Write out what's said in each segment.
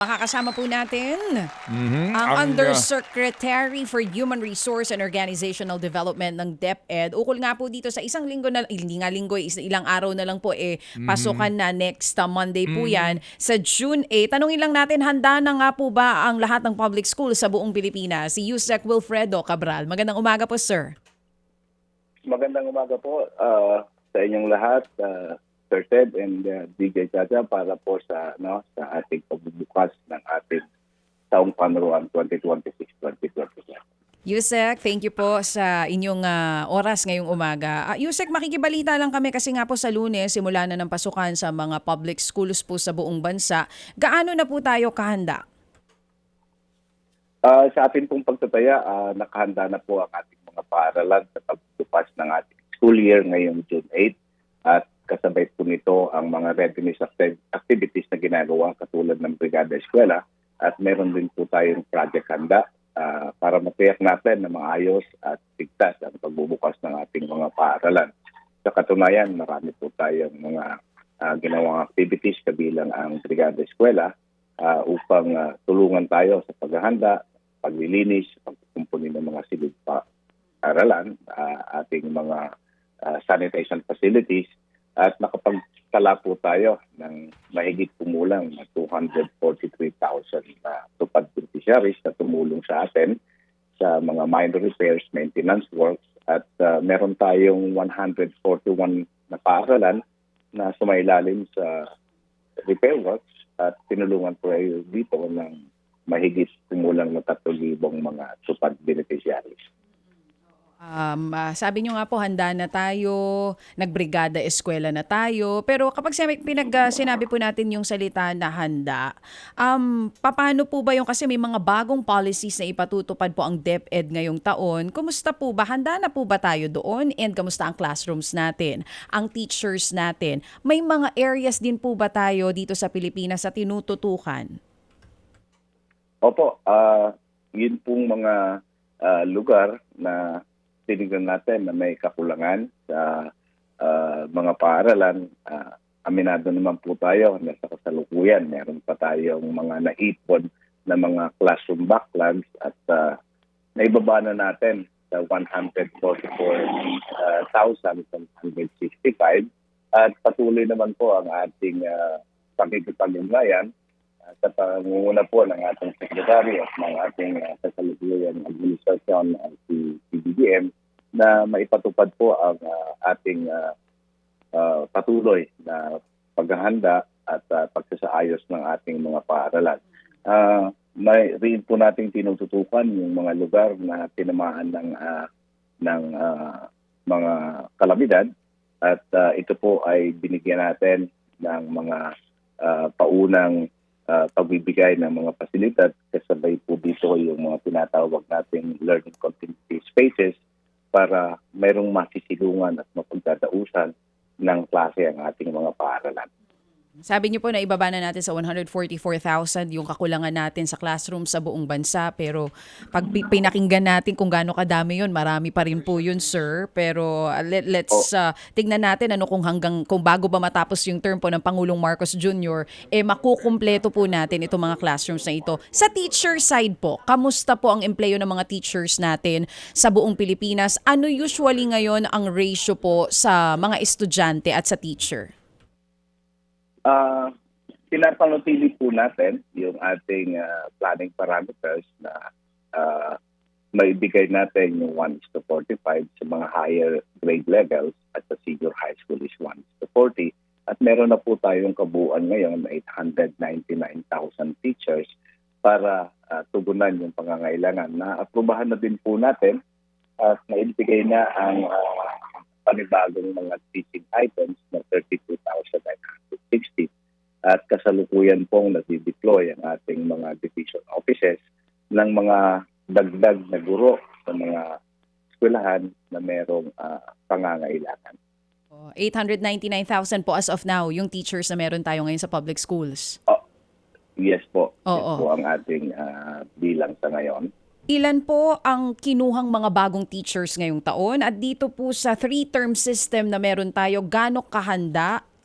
Makakasama po natin Mhm, ang ang, Undersecretary for Human Resource and Organizational Development ng DepEd. Ukol nga po dito sa isang linggo na, hindi nga linggo, ilang araw na lang po pasukan na next Monday po yan sa June 8. Tanungin lang natin, handa na nga po ba ang lahat ng public school sa buong Pilipinas? Si Yusek Wilfredo Cabral. Magandang umaga po, sir. Magandang umaga po sa inyong lahat, Sir Ted and DJ Chacha, para po sa ating pagbubukas ng ating taong panuruan 2026-2027. Yusek, thank you po sa inyong oras ngayong umaga. Yusek, makikibalita lang kami kasi nga po sa Lunes, simula na ng pasukan sa mga public schools po sa buong bansa. Gaano na po tayo kahanda? Sa ating pong pagtataya, nakahanda na po ang ating mga paaralan sa pagbubukas ng ating school year ngayong June 8. At kasabay po nito ang mga readiness activities na ginagawa katulad ng Brigada Eskwela. At meron din po tayong project handa para matiyak natin na maayos at ligtas ang pagbubukas ng ating mga paaralan. Sa katunayan, marami po tayong mga ginawang activities kabilang ang Brigada Eskwela upang tulungan tayo sa paghahanda, paglilinis, pagkukumpuni ng mga silid paaralan, ating mga sanitation facilities, at nakapagtala po tayo ng mahigit kumulang na 243,000 tupad beneficiaries na tumulong sa atin sa mga minor repairs, maintenance works, at meron tayong 141 na paaralan na sumailalim sa repair works at tinulungan po dito ng mahigit kumulang na 3,000 mga tupad beneficiaries. Sabi nyo nga po, handa na tayo, nagbrigada eskwela na tayo. Pero kapag sinabi po natin yung salita na handa, paano po ba yung, kasi may mga bagong policies na ipatutupad po ang DepEd ngayong taon. Kumusta po ba? Handa na po ba tayo doon? And kamusta ang classrooms natin? Ang teachers natin? May mga areas din po ba tayo dito sa Pilipinas sa tinututukan? Opo, yun pong mga lugar na tinignan natin na may kakulangan sa mga paaralan. Aminado naman po tayo na sa kasalukuyan meron pa tayong mga naipon na mga classroom backlogs at naibaba na natin sa 144,765 at patuloy naman po ang ating pakikipag-ugnayan sa pangunguna po ng ating sekretary at ng ating kasalukuyang administrasyon si PBBM na maipatupad po ang ating patuloy na paghahanda at pagsasaayos ng ating mga paaralan. May rin po nating tinututukan yung mga lugar na tinamaan ng mga kalamidad at ito po ay binigyan natin ng mga paunang pagbibigay ng mga pasilidad, kasabay po dito yung mga tinatawag nating learning continuity spaces para mayroong masisilungan at mapagdadausan ng klase ang ating mga paaralan. Sabi niyo po na ibaba na natin sa 144,000 yung kakulangan natin sa classroom sa buong bansa. Pero pag pinakinggan natin kung gaano kadami yun, marami pa rin po yun, sir. Pero let's tignan natin kung bago ba matapos yung term po ng Pangulong Marcos Jr., makukumpleto po natin itong mga classrooms na ito. Sa teacher side po, kamusta po ang empleyo ng mga teachers natin sa buong Pilipinas? Ano usually ngayon ang ratio po sa mga estudyante at sa teacher? Pinapanatili po natin yung ating planning parameters na maibigay natin yung 1:45 sa mga higher grade levels at sa senior high school is 1:40. At meron na po tayong kabuuan ngayon na 899,000 teachers para tugunan yung pangangailangan. Na-aprobahan na din po natin at naibigay na ang panibagong mga teaching items na 32,960 at kasalukuyan pong nadi-deploy ang ating mga division offices ng mga dagdag na guro sa mga eskwelahan na merong pangangailangan. 899,000 po as of now yung teachers na meron tayo ngayon sa public schools. Yes po. Oo. Yes po ang ating bilang sa ngayon. Ilan po ang kinuhang mga bagong teachers ngayong taon? At dito po sa 3-term system na meron tayo, gaano kahanda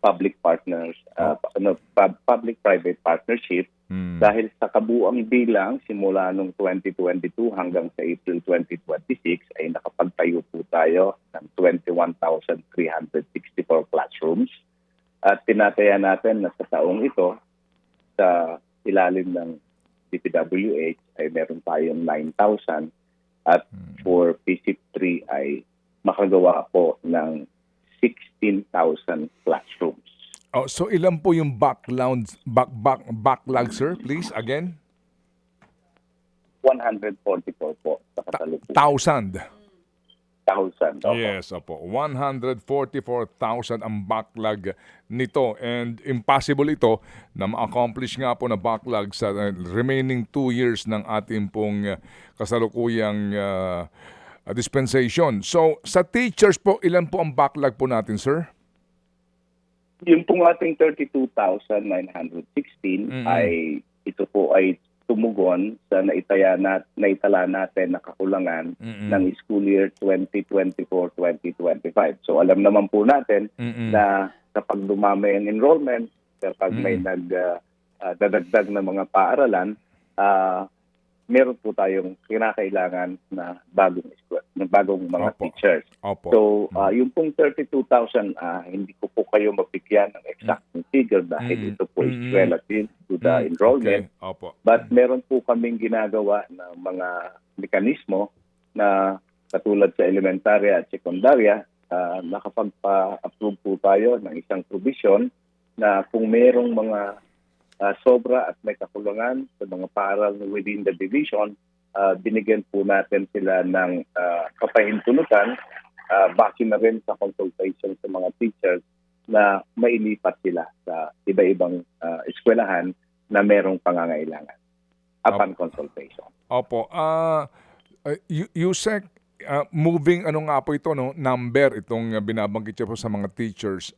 public partners, public-private partnership. Dahil sa kabuang bilang simula noong 2022 hanggang sa April 2026 ay nakapagtayo po tayo ng 21,364 classrooms. At tinataya natin na sa taong ito, sa ilalim ng DPWH ay meron tayong 9,000 at for PSIP3 ay makagawa po ng 16,000 classrooms. Oh, so ilan po yung backlog, sir? Please, again? 144 po sa kasalukuyan. 1,000. 1,000. Opo. Yes, opo. 144,000 ang backlog nito. And impossible ito na ma-accomplish nga po na backlog sa remaining 2 years ng ating pong kasalukuyang dispensation. So, sa teachers po, ilan po ang backlog po natin, sir? Yung pong ating 32,916 ay ito po ay tumugon sa naitala natin na kakulangan ng school year 2024-2025. So alam naman po natin na kapag dumami ang enrollment, kapag may dadagdag na mga paaralan, meron po tayong kinakailangan na bagong mga Opo. teachers. Opo. So, yung pong 32,000, hindi ko po kayo mabigyan ng exact figure dahil ito po is relative to the enrollment. Okay. Opo. But meron po kaming ginagawa na mga mekanismo na katulad sa elementarya at sekundarya, nakapagpa-approve po tayo ng isang provision na kung merong mga sobra at may kakulangan sa mga paaral within the division, binigyan po natin sila ng kapahintunutan base na rin sa consultation sa mga teachers na mailipat sila sa iba-ibang eskwelahan na merong pangangailangan upon consultation. Opo. Yusek, moving nga po ito, no, number itong binabanggit niyo po sa mga teachers.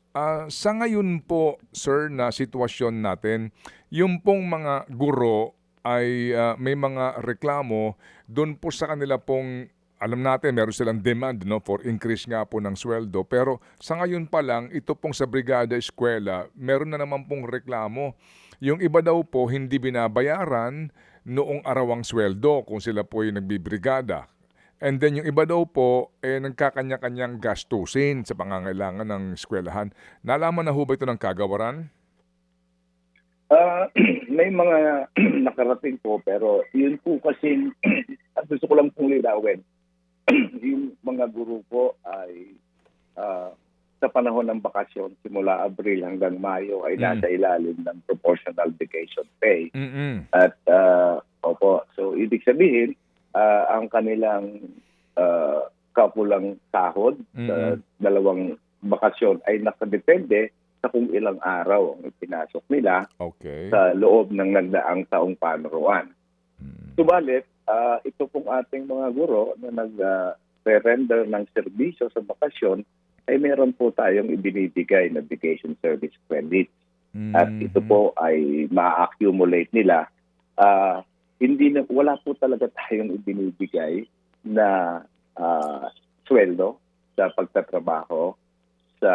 Sa ngayon po, sir, na sitwasyon natin, yung pong mga guro ay may mga reklamo doon po sa kanila pong, alam natin, meron silang demand, no, for increase nga po ng sweldo. Pero sa ngayon pa lang, ito pong sa Brigada Eskwela, meron na naman pong reklamo. Yung iba daw po hindi binabayaran noong arawang sweldo kung sila po yung nagbibrigada. And then yung iba daw po, nagkakanya-kanyang gastusin sa pangangailangan ng eskwelahan. Nalaman na ho ba ito ng kagawaran? May mga nakarating po, pero yun po kasi, at gusto ko lang pong linawin, yung mga guro po ay sa panahon ng bakasyon, simula Abril hanggang Mayo, ay nasa ilalim ng proportional vacation pay. At, opo, so ibig sabihin, ang kanilang kapulang sahod sa dalawang bakasyon ay nakadepende sa kung ilang araw ang ipinasok nila sa loob ng nagdaang taong panuruan. Subalit, ito pong ating mga guro na nag-render ng serbisyo sa bakasyon ay meron po tayong ibinibigay na vacation service credit. At ito po ay ma-accumulate nila. Wala po talaga tayong ibinibigay na sweldo sa pagtatrabaho sa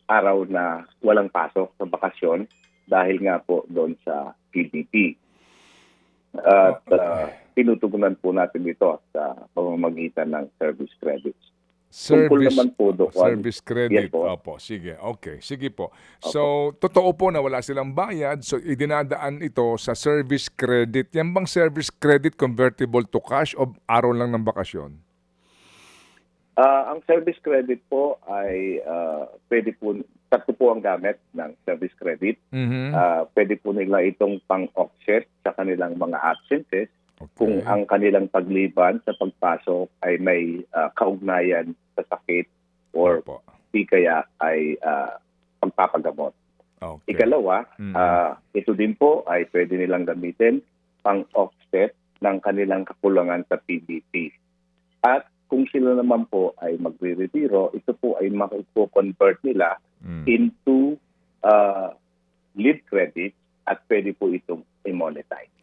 araw na walang pasok sa bakasyon dahil nga po doon sa PDP. At tinutugunan po natin ito sa pamamagitan ng service credits. Service credit. Yes, po. Opo, sige. Okay, sige po. So, totoo po na wala silang bayad. So, idinadaan ito sa service credit. Yan bang service credit convertible to cash o araw lang ng bakasyon? Ang service credit po ay pwede po, tatlo po ang gamit ng service credit. Pwede po nila itong pang-offset sa kanilang mga absences kung ang kanilang pagliban sa pagpasok ay may kaugnayan sa sakit or di kaya ay pagpapagamot. Ikalawa, ito din po ay pwede nilang gamitin pang-offset ng kanilang kakulangan sa PDP. At kung sila naman po ay magre-retiro, ito po ay mako-convert nila into leave credit at pwede po itong i-monetize.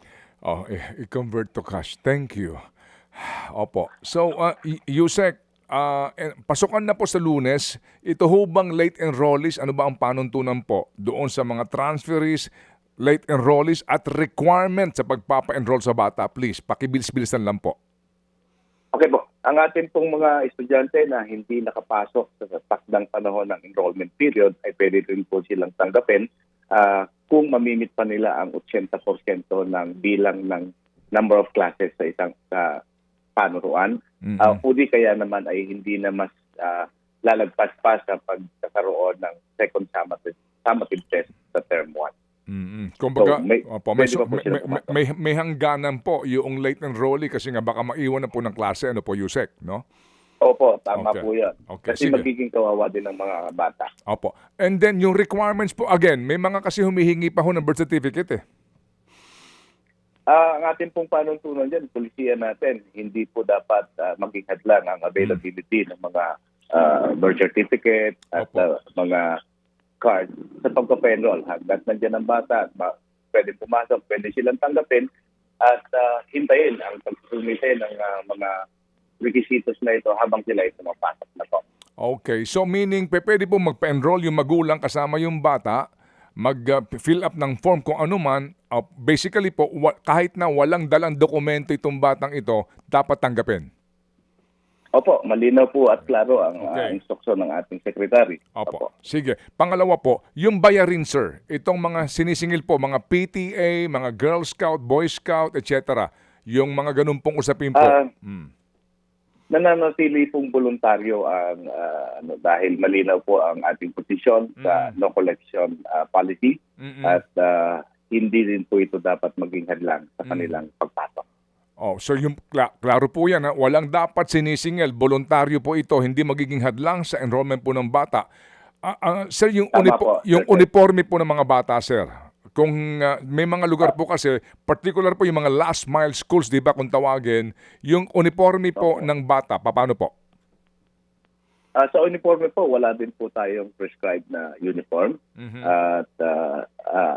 I-convert to cash. Thank you. Opo. So, Yusek, pasukan na po sa Lunes, ito ho bang late enrollees, ano ba ang panuntunan po doon sa mga transferees, late enrollees at requirement sa pagpapa-enroll sa bata? Please, pakibilis-bilisan lang po. Okay po. Ang atin pong mga estudyante na hindi nakapasok sa takdang panahon ng enrollment period ay pwede rin po silang tanggapin kung mamimit pa nila ang 80% ng bilang ng number of classes sa isang panuruan. O di kaya naman ay hindi na mas lalagpas pa sa pagkakaroon ng second summative test sa term 1. Kumbaga, So, may- opo, pwede pa po sila pumasok. may hangganan po yung late enrollee kasi nga baka maiwan na po ng klase, ano po, Yusek, no? Opo, tama Okay. po yan. Okay, Kasi sige. magiging kawawa din ng mga bata. Opo. And then yung requirements po, again, may mga kasi humihingi pa ho ng birth certificate eh. Ang ating pong panuntunan dyan, polisiya natin, hindi po dapat maging hadlang ang availability ng mga birth certificate at Opo. mga card sa pagpa-enroll. Hanggat nandiyan ang bata, pwede pumasok, pwede silang tanggapin at hintayin ang pagsumite ng mga requisitos na ito habang sila ay pumapasok na po. Okay. So meaning, pwede po magpa-enroll yung magulang kasama yung bata, mag-fill up ng form kung ano man. Basically po, kahit na walang dalang dokumento itong batang ito, dapat tanggapin. Opo, malinaw po at klaro ang Okay. instruksyon ng ating secretary. Opo. Sige. Pangalawa po, yung bayarin, sir. Itong mga sinisingil po, mga PTA, mga Girl Scout, Boy Scout, etc. Yung mga ganun pong usapin po. Nananatili pong voluntaryo ang dahil malinaw po ang ating posisyon sa no collection policy at hindi rin po ito dapat maging hadlang sa kanilang pagpasok. So yung klaro po yan, ha? Walang dapat sinisingil, voluntaryo po ito, hindi magiging hadlang sa enrollment po ng bata. Sir, yung, Tama po, yung sir. uniforme po ng mga bata, sir. Kung may mga lugar po kasi, particular po yung mga last mile schools, di ba kung tawagin, yung uniforme po ng bata, paano po? Sa uniforme po, wala din po tayong prescribed na uniform. At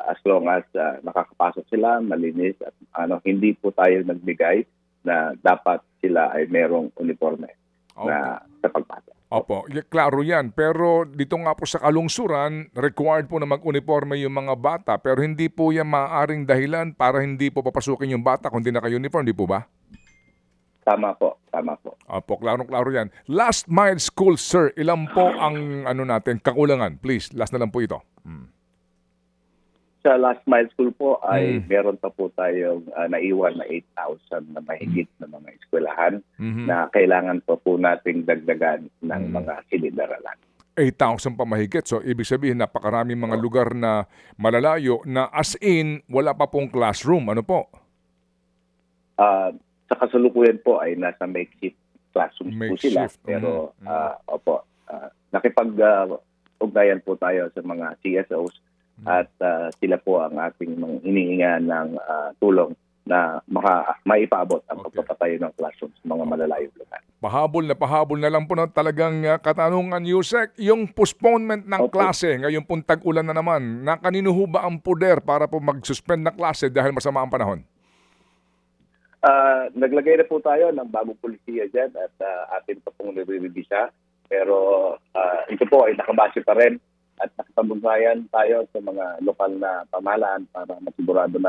as long as nakakapasok sila, malinis, at hindi po tayo nagbigay na dapat sila ay merong uniforme na sa pagpasok. Opo, klaro yan. Pero dito nga po sa kalungsuran, required po na mag-uniforme yung mga bata, pero hindi po yan maaaring dahilan para hindi po papasukin yung bata kung di naka-uniform, di po ba? Tama po, tama po. Opo, klaro yan. Last mile school, sir, ilan po ang natin kakulangan? Please, last na lang po ito. Sa last mile school po ay meron pa po tayong naiwan na 8,000 na mahigit na mga eskwelahan na kailangan pa po nating dagdagan ng mga silid-aralan. 8,000 pa mahigit. So, ibig sabihin, napakaraming mga lugar na malalayo na as in, wala pa pong classroom. Ano po? Sa kasalukuyan po ay nasa makeshift classrooms po sila. Makeshift. Pero opo, nakipag-ugnayan po tayo sa mga CSOs at sila po ang ating mga hinihinga ng tulong na maipaabot ang pagpapatayo ng classrooms sa mga malalayong lugar. Pahabol na lang po na talagang katanungan, Yusek, yung postponement ng klase, ngayon pong tag-ulan na naman, na kanino ho ba ang poder para po mag-suspend na klase dahil masama ang panahon? Naglagay na po tayo ng bagong polisiya dyan at atin pa pong nire-revisa. Pero ito po ay nakabase pa rin at nakapag-ugnayan tayo sa mga lokal na pamahalaan para masigurado na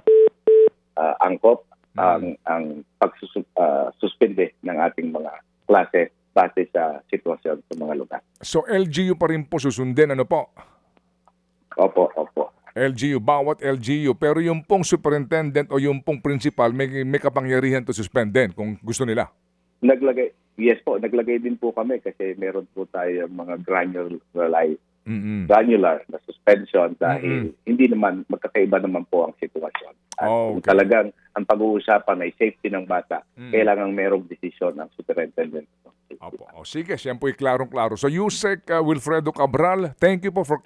angkop ang pagsuspende ng ating mga klase base sa sitwasyon sa mga lugar. So LGU pa rin po susundin, ano po? Opo. LGU, bawat LGU. Pero yung pong superintendent o yung pong principal, may kapangyarihan to suspend din kung gusto nila. Yes po, naglagay din po kami kasi meron po tayo mga granular na suspension dahil hindi naman, magkakaiba naman po ang sitwasyon. At kung talagang ang pag-uusapan ay safety ng bata, kailangan merong desisyon ang superintendent. Opo. Sige, siya po klarong-klaro. So, Yusek Wilfredo Cabral, thank you po for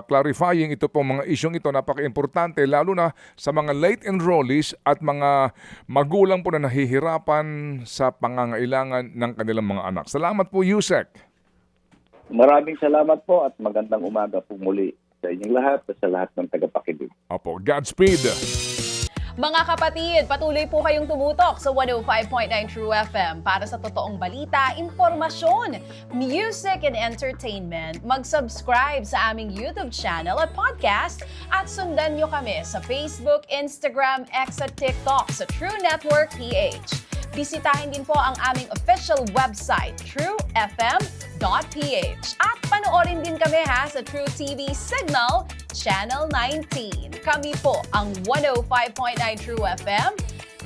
clarifying ito pong mga isyong ito. Napaka-importante, lalo na sa mga late enrollees at mga magulang po na nahihirapan sa pangangailangan ng kanilang mga anak. Salamat po, Yusek. Maraming salamat po at magandang umaga po muli sa inyong lahat at sa lahat ng tagapakinig. Opo, Godspeed. Mga kapatid, patuloy po kayong tumutok sa 105.9 True FM para sa totoong balita, impormasyon, music and entertainment. Mag-subscribe sa aming YouTube channel at podcast at sundan nyo kami sa Facebook, Instagram, X at TikTok sa True Network PH. Bisitahin din po ang aming official website, truefm.ph. At panoorin din kami sa True TV Signal, Channel 19. Kami po ang 105.9 True FM.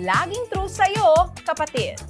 Laging true sa'yo, kapatid.